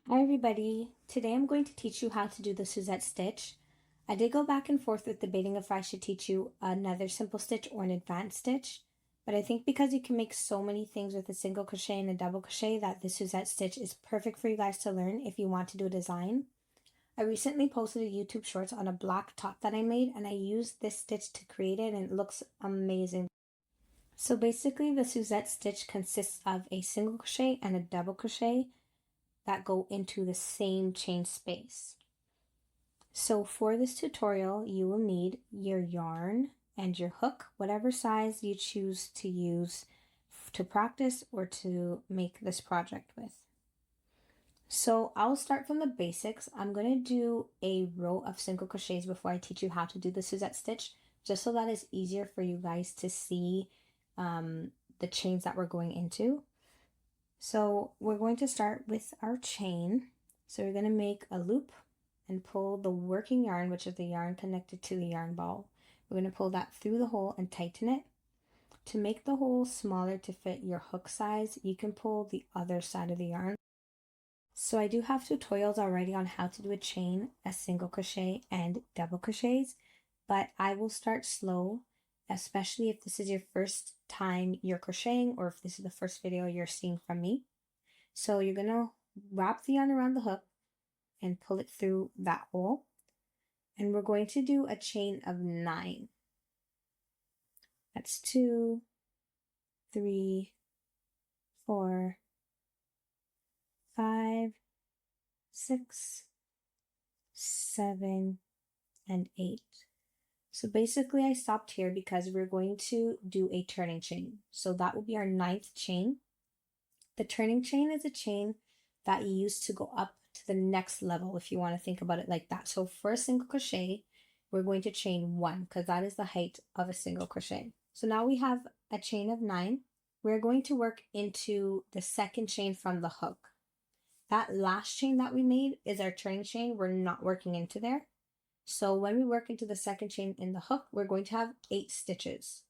Hi everybody, today I'm going to teach you how to do the Suzette stitch. I did go back and forth with debating if I should teach you another simple stitch or an advanced stitch, but I think because you can make so many things with a single crochet and a double crochet that the Suzette stitch is perfect for you guys to learn if you want to do a design. I recently posted a YouTube shorts on a black top that I made and I used this stitch to create it and it looks amazing. So basically the Suzette stitch consists of a single crochet and a double crochet that go into the same chain space. So for this tutorial, you will need your yarn and your hook, whatever size you choose to use to practice or to make this project with. So I'll start from the basics. I'm going to do a row of single crochets before I teach you how to do the Suzette stitch, just so that it's easier for you guys to see the chains that we're going into. So we're going to start with our chain. So we're going to make a loop and pull the working yarn, which is the yarn connected to the yarn ball. We're going to pull that through the hole and tighten it. To make the hole smaller to fit your hook size, you can pull the other side of the yarn. So I do have tutorials already on how to do a chain, a single crochet, and double crochets, but I will start slow, especially if this is your first time you're crocheting or if this is the first video you're seeing from me. So you're going to wrap the yarn around the hook and pull it through that hole. And we're going to do a chain of 9. That's 2, 3, 4, 5, 6, 7, and 8. So basically I stopped here because we're going to do a turning chain. So that will be our 9th chain. The turning chain is a chain that you use to go up to the next level if you want to think about it like that. So for a single crochet, we're going to chain 1 because that is the height of a single crochet. So now we have a chain of 9. We're going to work into the second chain from the hook. That last chain that we made is our turning chain. We're not working into there. So when we work into the second chain in the hook, we're going to have 8 stitches.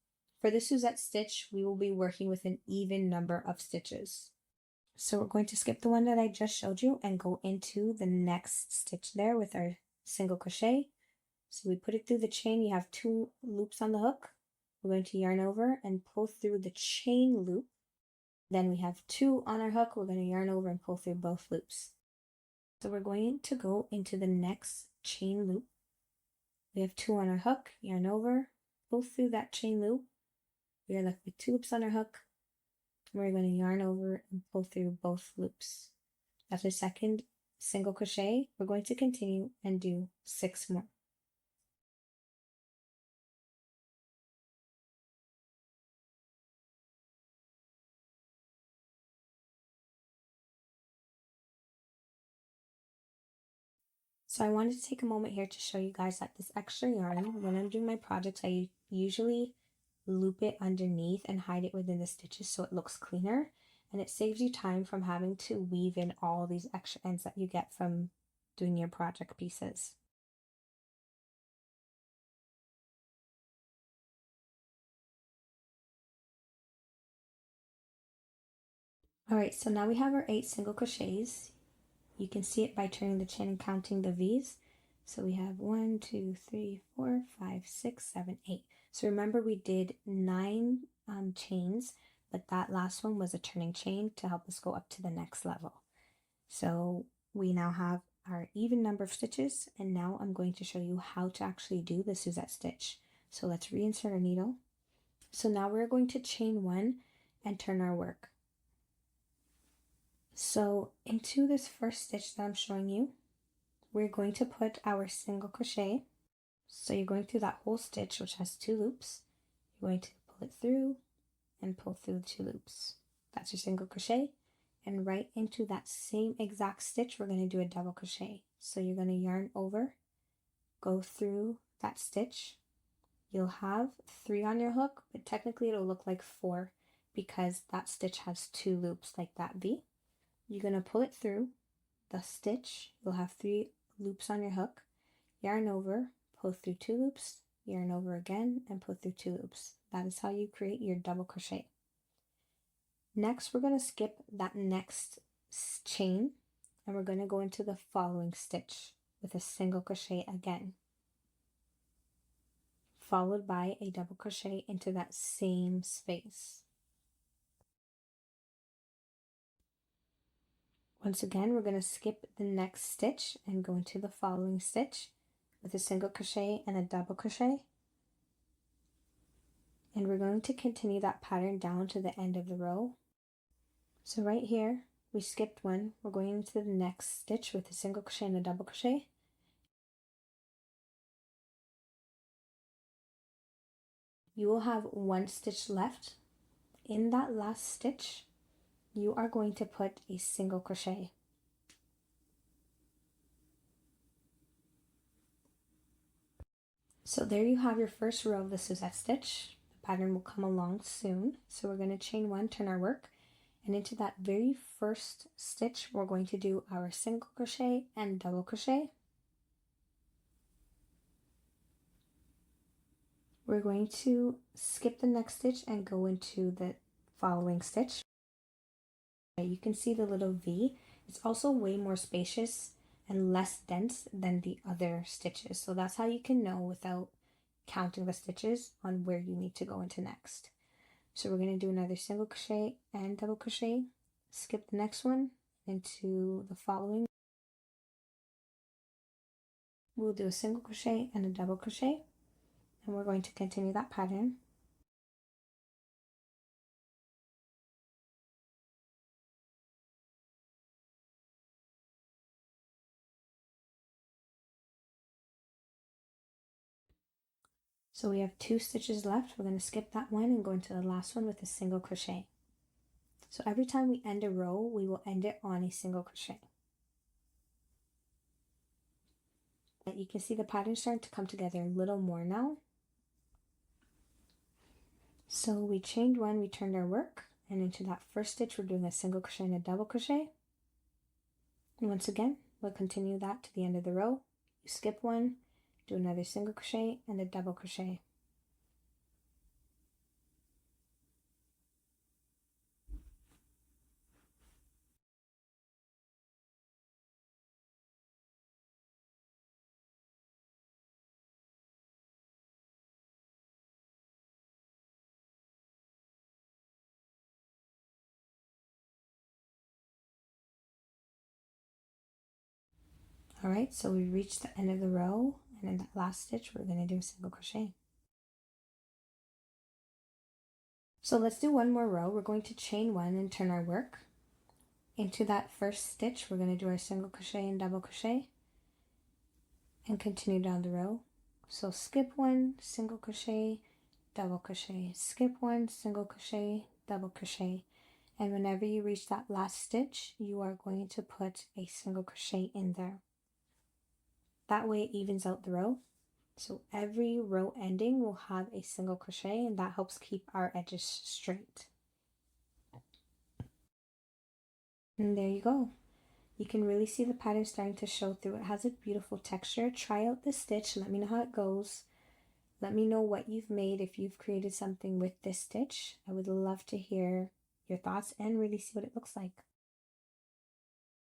For the Suzette stitch, we will be working with an even number of stitches. So we're going to skip the one that I just showed you and go into the next stitch there with our single crochet. So we put it through the chain. You have 2 loops on the hook. We're going to yarn over and pull through the chain loop. Then we have 2 on our hook. We're going to yarn over and pull through both loops. So we're going to go into the next chain loop. We have 2 on our hook, yarn over, pull through that chain loop. We are left with 2 loops on our hook. We're going to yarn over and pull through both loops. After second single crochet, we're going to continue and do 6 more. So I wanted to take a moment here to show you guys that this extra yarn, when I'm doing my projects, I usually loop it underneath and hide it within the stitches so it looks cleaner. And it saves you time from having to weave in all these extra ends that you get from doing your project pieces. Alright, so now we have our 8 single crochets. You can see it by turning the chain and counting the V's. So we have 1, 2, 3, 4, 5, 6, 7, 8. So remember we did 9 chains, but that last one was a turning chain to help us go up to the next level. So we now have our even number of stitches, and now I'm going to show you how to actually do the Suzette stitch. So let's reinsert our needle. So now we're going to chain 1 and turn our work. So into this first stitch that I'm showing you, we're going to put our single crochet. So you're going through that whole stitch, which has 2 loops. You're going to pull it through and pull through the 2 loops. That's your single crochet. And right into that same exact stitch, we're going to do a double crochet. So you're going to yarn over, go through that stitch. You'll have 3 on your hook, but technically it'll look like 4 because that stitch has 2 loops like that V. You're going to pull it through the stitch. You'll have 3 loops on your hook, yarn over, pull through 2 loops, yarn over again, and pull through 2 loops. That is how you create your double crochet. Next, we're going to skip that next chain. and we're going to go into the following stitch with a single crochet again, followed by a double crochet into that same space. Once again, we're going to skip the next stitch and go into the following stitch with a single crochet and a double crochet. And we're going to continue that pattern down to the end of the row. So right here, we skipped one. We're going into the next stitch with a single crochet and a double crochet. You will have one stitch left. In that last stitch, you are going to put a single crochet. So there you have your first row of the Suzette stitch. The pattern will come along soon. So we're going to chain one, turn our work, and into that very first stitch, we're going to do our single crochet and double crochet. We're going to skip the next stitch and go into the following stitch. You can see the little V. It's also way more spacious and less dense than the other stitches. So that's how you can know without counting the stitches on where you need to go into next. So we're going to do another single crochet and double crochet, skip the next one into the following. We'll do a single crochet and a double crochet, and we're going to continue that pattern. So we have 2 stitches left. We're going to skip that one and go into the last one with a single crochet. So every time we end a row, we will end it on a single crochet. You can see the pattern starting to come together a little more now. So we chained one, we turned our work, and into that first stitch we're doing a single crochet and a double crochet. And once again, we'll continue that to the end of the row. You skip one, do another single crochet and a double crochet. Alright, so we reached the end of the row, and in that last stitch we're going to do a single crochet. So let's do one more row. We're going to chain one and turn our work. Into that first stitch we're going to do our single crochet and double crochet and continue down the row. So skip one, single crochet, double crochet, skip one, single crochet, double crochet, and whenever you reach that last stitch you are going to put a single crochet in there. That way it evens out the row. So every row ending will have a single crochet, and that helps keep our edges straight. And there you go. You can really see the pattern starting to show through. It has a beautiful texture. Try out this stitch. Let me know how it goes. Let me know what you've made, if you've created something with this stitch. I would love to hear your thoughts and really see what it looks like.